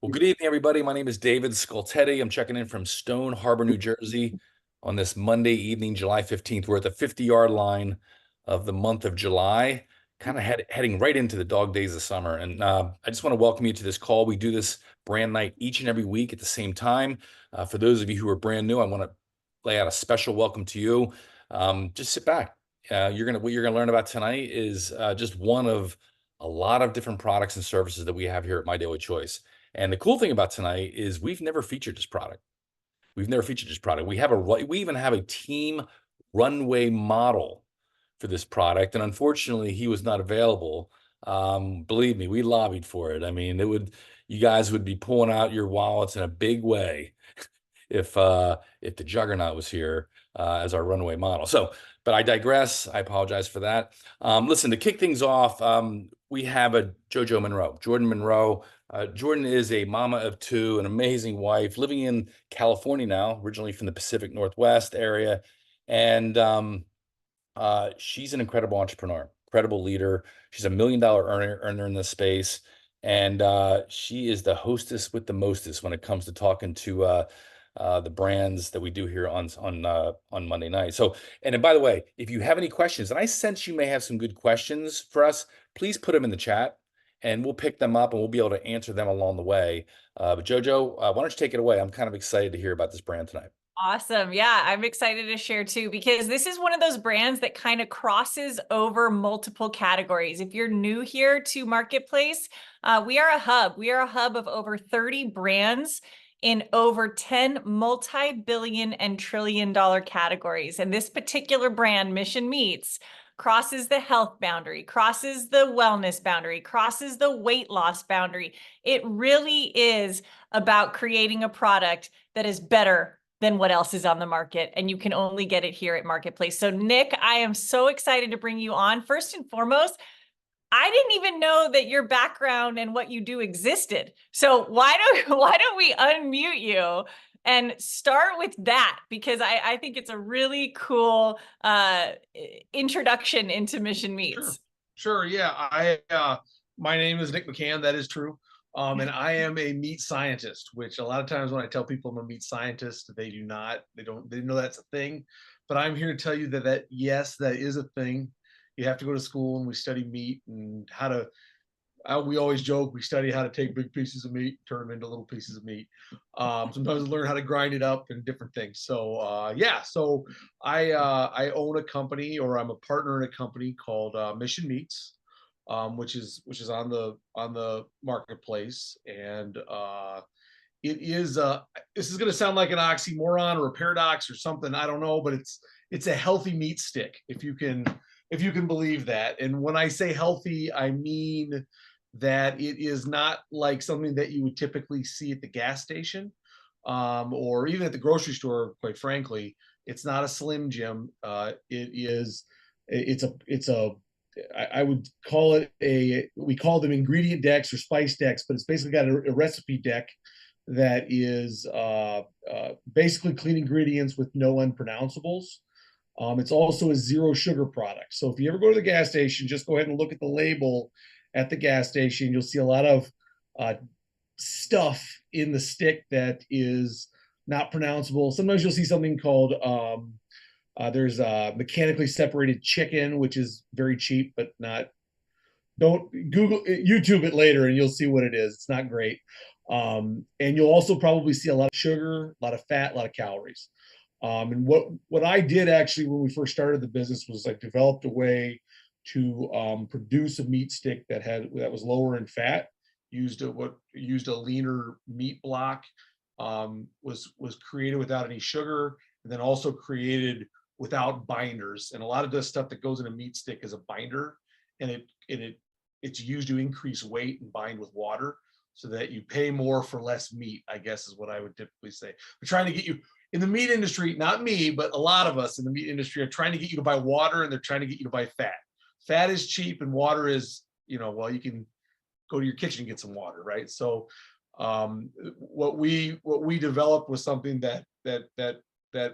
Well, good evening, everybody. My name is David Scoltetti. I'm checking in from Stone Harbor, New Jersey on this Monday evening, July 15th. We're at the 50-yard line of the month of July, kind of heading right into the dog days of summer. And I just want to welcome you to this call. We do this brand night each and every week at the same time. For those of you who are brand new, I want to lay out a special welcome to you. Just sit back. What you're gonna learn about tonight is just one of a lot of different products and services that we have here at My Daily Choice. And the cool thing about tonight is we've never featured this product. We've never featured this product. We even have a team runway model for this product, and unfortunately, he was not available. Believe me, we lobbied for it. I mean, you guys would be pulling out your wallets in a big way if the Juggernaut was here as our runway model. So, but I digress. I apologize for that. Listen, to kick things off, we have a Jordan Monroe. Jordan is a mama of two, an amazing wife, living in California now, originally from the Pacific Northwest area. And she's an incredible entrepreneur, incredible leader. She's $1 million earner in this space. And she is the hostess with the mostest when it comes to talking to the brands that we do here on Monday night. So, and then, by the way, if you have any questions, and I sense you may have some good questions for us, please put them in the chat, and we'll pick them up and we'll be able to answer them along the way. But Jojo, why don't you take it away? I'm kind of excited to hear about this brand tonight. Awesome. Yeah, I'm excited to share too, because this is one of those brands that kind of crosses over multiple categories. If you're new here to Marketplace, we are a hub. We are a hub of over 30 brands in over 10 multi-billion and trillion-dollar categories. And this particular brand, Mission Meats, crosses the health boundary, crosses the wellness boundary, crosses the weight loss boundary. It really is about creating a product that is better than what else is on the market, and you can only get it here at Marketplace. So Nick, I am so excited to bring you on. First and foremost, I didn't even know that your background and what you do existed. So why don't we unmute you and start with that? Because I think it's a really cool introduction into Mission Meats. Sure. Yeah. My name is Nick McCann. That is true. And I am a meat scientist, which a lot of times when I tell people I'm a meat scientist, they didn't know that's a thing. But I'm here to tell you that yes, that is a thing. You have to go to school and we study meat and we always joke, we study how to take big pieces of meat, turn them into little pieces of meat. Sometimes learn how to grind it up and different things. So so I own a company, or I'm a partner in a company called Mission Meats. Which is on the marketplace, and it is this is going to sound like an oxymoron or a paradox or something, I don't know, but it's a healthy meat stick, if you can believe that. And when I say healthy, I mean that it is not like something that you would typically see at the gas station, or even at the grocery store. Quite frankly, it's not a Slim Jim. I would call it we call them ingredient decks or spice decks, but it's basically got a recipe deck that is basically clean ingredients with no unpronounceables. It's also a zero sugar product. So if you ever go to the gas station, just go ahead and look at the label at the gas station. You'll see a lot of stuff in the stick that is not pronounceable. Sometimes you'll see something called there's mechanically separated chicken, which is very cheap, but not. Don't YouTube it later and you'll see what it is. It's not great. And you'll also probably see a lot of sugar, a lot of fat, a lot of calories. And what I did actually when we first started the business was I developed a way to produce a meat stick that was lower in fat, used a leaner meat block, was created without any sugar, and then also created without binders. And a lot of the stuff that goes in a meat stick is a binder, and it's used to increase weight and bind with water, so that you pay more for less meat, I guess is what I would typically say. We're trying to get you in the meat industry, not me, but a lot of us in the meat industry are trying to get you to buy water, and they're trying to get you to buy fat. Fat is cheap and water is, well, you can go to your kitchen and get some water, right? So what we developed was something that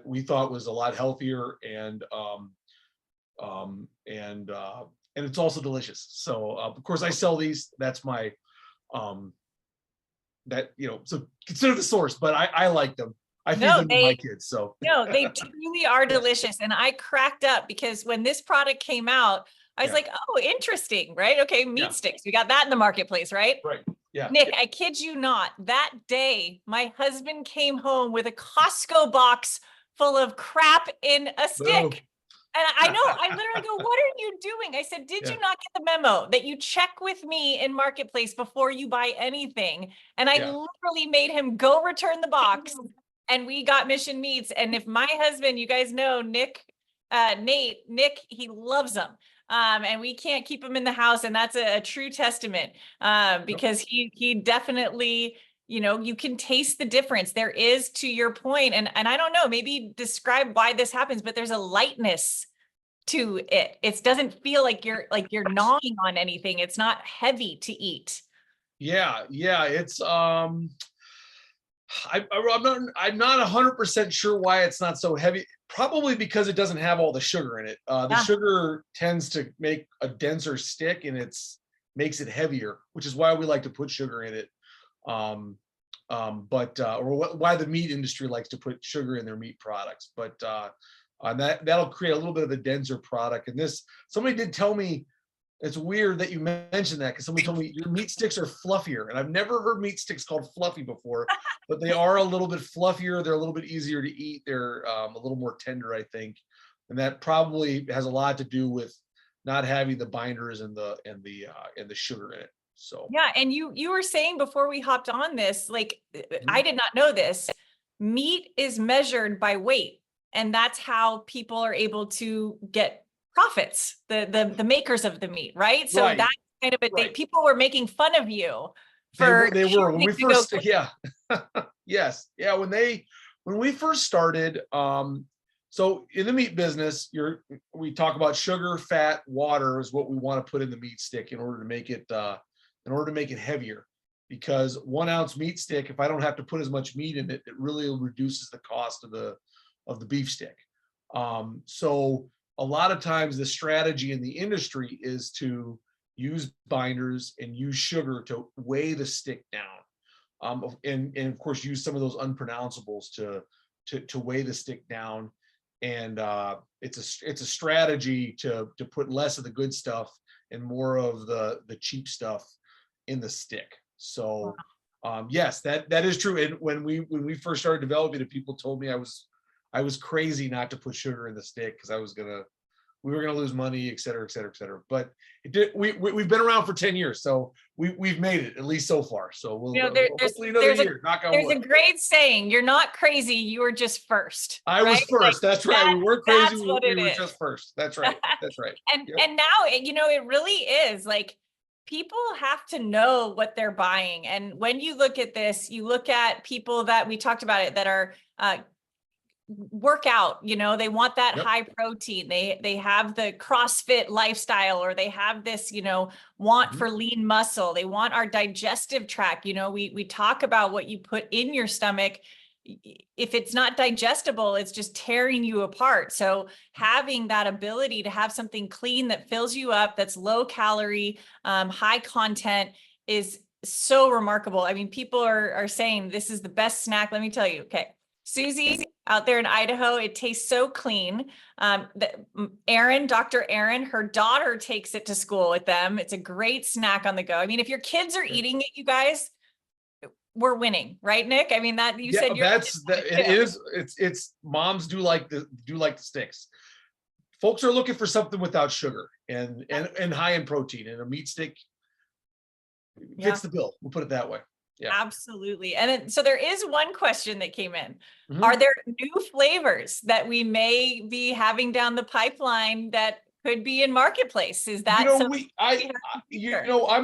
we thought was a lot healthier, and it's also delicious. So of course I sell these. That's that, so consider the source, but I like them. I feed No, them to my kids. So no, they truly are delicious. And I cracked up because when this product came out, I was Yeah. like, oh, interesting, right? Okay, meat Yeah. sticks. We got that in the marketplace, right? Right. Yeah. Nick, I kid you not, that day, my husband came home with a Costco box full of crap in a Boom. stick. And I know, I literally go, what are you doing? I said, did Yeah. you not get the memo that you check with me in Marketplace before you buy anything? And I Yeah. literally made him go return the box, and we got Mission Meats. And if my husband, you guys know, Nick, Nick, he loves them. And we can't keep him in the house. And that's a true testament, because he definitely, you can taste the difference. There is, to your point, and I don't know, maybe describe why this happens, but there's a lightness to it. It doesn't feel like you're gnawing on anything. It's not heavy to eat. Yeah. It's I'm not 100% sure why it's not so heavy. Probably because it doesn't have all the sugar in it. The Yeah. sugar tends to make a denser stick, and makes it heavier, which is why we like to put sugar in it. Why the meat industry likes to put sugar in their meat products. But that'll create a little bit of a denser product. And somebody did tell me, it's weird that you mentioned that, because somebody told me your meat sticks are fluffier, and I've never heard meat sticks called fluffy before, but they are a little bit fluffier. They're a little bit easier to eat. They're a little more tender, I think, and that probably has a lot to do with not having the binders and the sugar in it. So Yeah, and you were saying before we hopped on this, like, I did not know this. Meat is measured by weight, and that's how people are able to get profits, the makers of the meat, right? So Right. that's kind of it. Right. People were making fun of you for they were when we choosing to go first yeah. Yes. Yeah, when we first started, so in the meat business, we talk about sugar, fat, water is what we want to put in the meat stick in order to make it heavier. Because 1 ounce meat stick, if I don't have to put as much meat in it, it really reduces the cost of the beef stick. So a lot of times the strategy in the industry is to use binders and use sugar to weigh the stick down. And of course use some of those unpronounceables to weigh the stick down. And it's a strategy to put less of the good stuff and more of the cheap stuff in the stick. So yes, that is true. And when we first started developing it, people told me I was crazy not to put sugar in the stick, because we were gonna lose money, et cetera, et cetera, et cetera. But we've been around for 10 years, so we've made it, at least so far. So we'll hopefully another year. Knock on wood. There's a great saying: "You're not crazy. You were just first." I was first. That's right. We weren't crazy. That's what we it were is. just first. That's right. That's right. And now, it really is like, people have to know what they're buying. And when you look at this, you look at people that we talked about it, that are workout, they want that high protein. They have the CrossFit lifestyle, or they have this, want for lean muscle. They want our digestive tract. We talk about what you put in your stomach. If it's not digestible, it's just tearing you apart. So having that ability to have something clean that fills you up, that's low calorie, high content, is so remarkable. I mean, people are saying this is the best snack. Let me tell you. Okay. Susie out there in Idaho, it tastes so clean. Dr. Erin, her daughter takes it to school with them. It's a great snack on the go. I mean, if your kids are eating it, you guys, we're winning, right, Nick? I mean, that you said it is. It's moms do like the sticks. Folks are looking for something without sugar and high in protein, and a meat stick fits the bill. We'll put it that way. Yeah, absolutely. And so there is one question that came in. Are there new flavors that we may be having down the pipeline that could be in Marketplace? Is that I'm going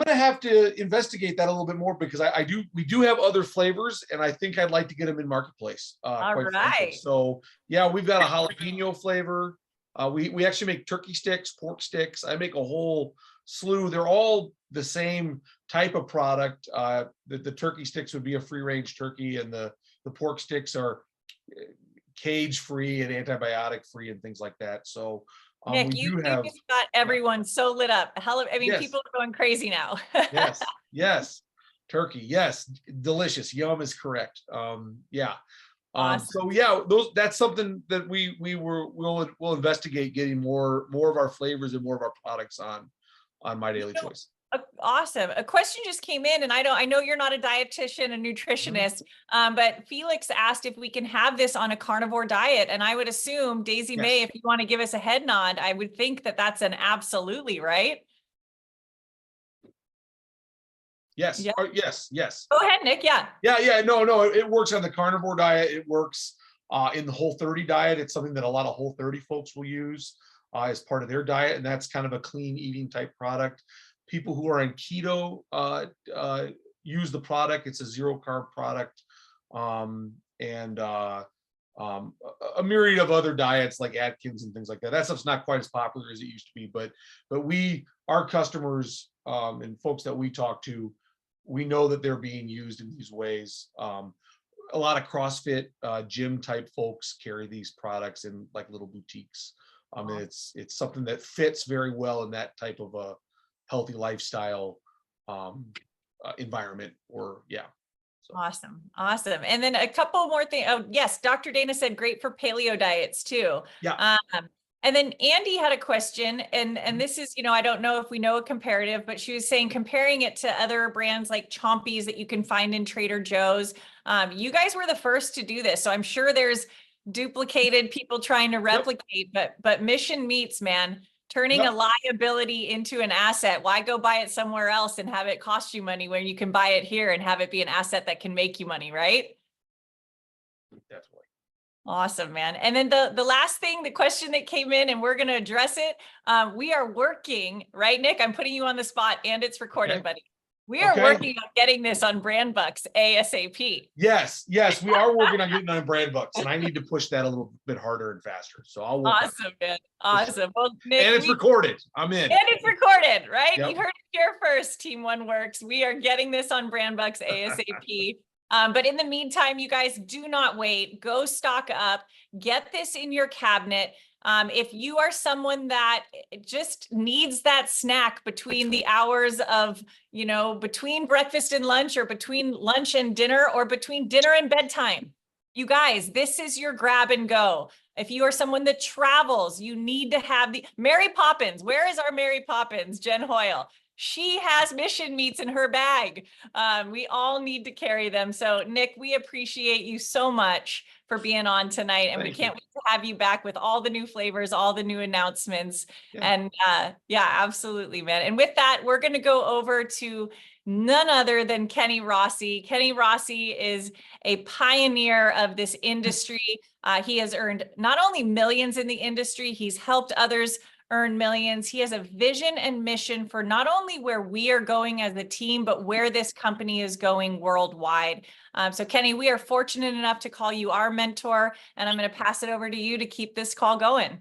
to have to investigate that a little bit more, because we do have other flavors, and I think I'd like to get them in Marketplace. All right. Frankly. So yeah, we've got a jalapeno flavor. We actually make turkey sticks, pork sticks. I make a whole slew. They're all the same type of product. The turkey sticks would be a free range turkey, and the pork sticks are cage free and antibiotic free and things like that. So Nick, you got everyone so lit up. People are going crazy now. Yes. Turkey, yes, delicious. Yum is correct. Yeah. Awesome. So yeah, that's something that we'll investigate getting more of our flavors and more of our products on My Daily Choice. Awesome. A question just came in, and I know you're not a dietitian, a nutritionist, but Felix asked if we can have this on a carnivore diet. And I would assume, Daisy May, if you want to give us a head nod, I would think that that's an absolutely, right? Yes. Yeah. Yes. Go ahead, Nick. Yeah. Yeah. No, it works on the carnivore diet. It works in the Whole30 diet. It's something that a lot of Whole30 folks will use as part of their diet, and that's kind of a clean eating type product. People who are in keto use the product. It's a 0-carb product, and a myriad of other diets like Atkins and things like that. That stuff's not quite as popular as it used to be, but our customers and folks that we talk to, we know that they're being used in these ways. A lot of CrossFit gym type folks carry these products in like little boutiques. And it's something that fits very well in that type of a healthy lifestyle environment. Or yeah. So. Awesome. And then a couple more things. Oh, yes. Dr. Dana said great for paleo diets too. Yeah. And then Andy had a question, and this is, I don't know if we know a comparative, but she was saying comparing it to other brands like Chompies that you can find in Trader Joe's. You guys were the first to do this, so I'm sure there's duplicated people trying to replicate, but Mission Meats, man, turning a liability into an asset. Why go buy it somewhere else and have it cost you money when you can buy it here and have it be an asset that can make you money, right? Definitely. Awesome, man. And then the last thing, the question that came in, and we're going to address it. We are working, right, Nick? I'm putting you on the spot, and it's recorded, buddy. We are working on getting this on BrandBucks ASAP. Yes, we are working on getting on BrandBucks, and I need to push that a little bit harder and faster. So I'll work. Awesome, man. Awesome. Well, Nick, and it's recorded. I'm in. And it's recorded, right? You heard it here first, Team OneTeamWorx. We are getting this on BrandBucks ASAP. But in the meantime, you guys, do not wait. Go stock up. Get this in your cabinet. If you are someone that just needs that snack between the hours of, between breakfast and lunch, or between lunch and dinner, or between dinner and bedtime, you guys, this is your grab and go. If you are someone that travels, you need to have the Mary Poppins. Where is our Mary Poppins, Jen Hoyle? She has Mission Meats in her bag. We all need to carry them. So Nick, we appreciate you so much for being on tonight. And we can't wait to have you back with all the new flavors, all the new announcements. And yeah, absolutely, man. And with that, we're going to go over to none other than Kenny Rossi. Kenny Rossi is a pioneer of this industry. He has earned not only millions in the industry, he's helped others earn millions. He has a vision and mission for not only where we are going as a team, but where this company is going worldwide. So Kenny, we are fortunate enough to call you our mentor, and I'm going to pass it over to you to keep this call going.